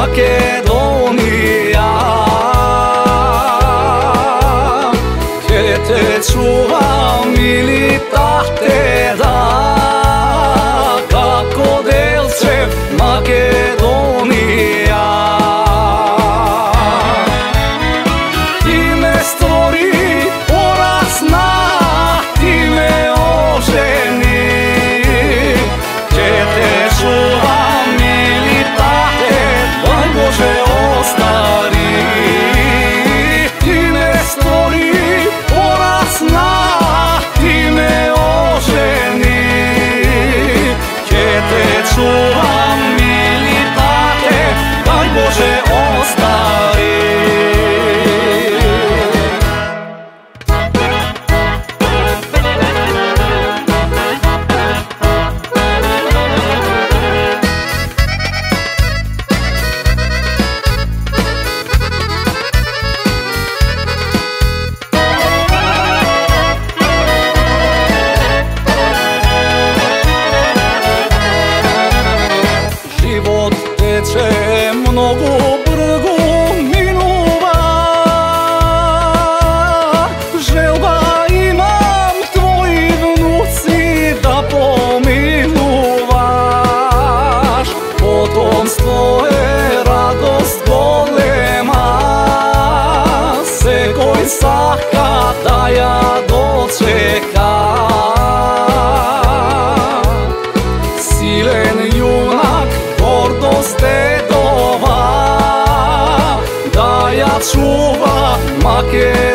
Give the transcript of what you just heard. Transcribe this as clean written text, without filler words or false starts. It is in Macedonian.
Македонија, ќе те чувам мили татеда, како делче Македонија. Ти ме створи порасна, ти ме ожени, ќе те чувам мили тате, дај Боже остари. Ти ме створи порасна, ти ме ожени, ќе те чувам мили тате, дај Боже остари. Живот тече многу брзо минува, желба имам твои внуци да помилуваш. Потомство е радост голема, секој сака да ја дочека. Силен јунак гордост дедова, да ја чува Македонија.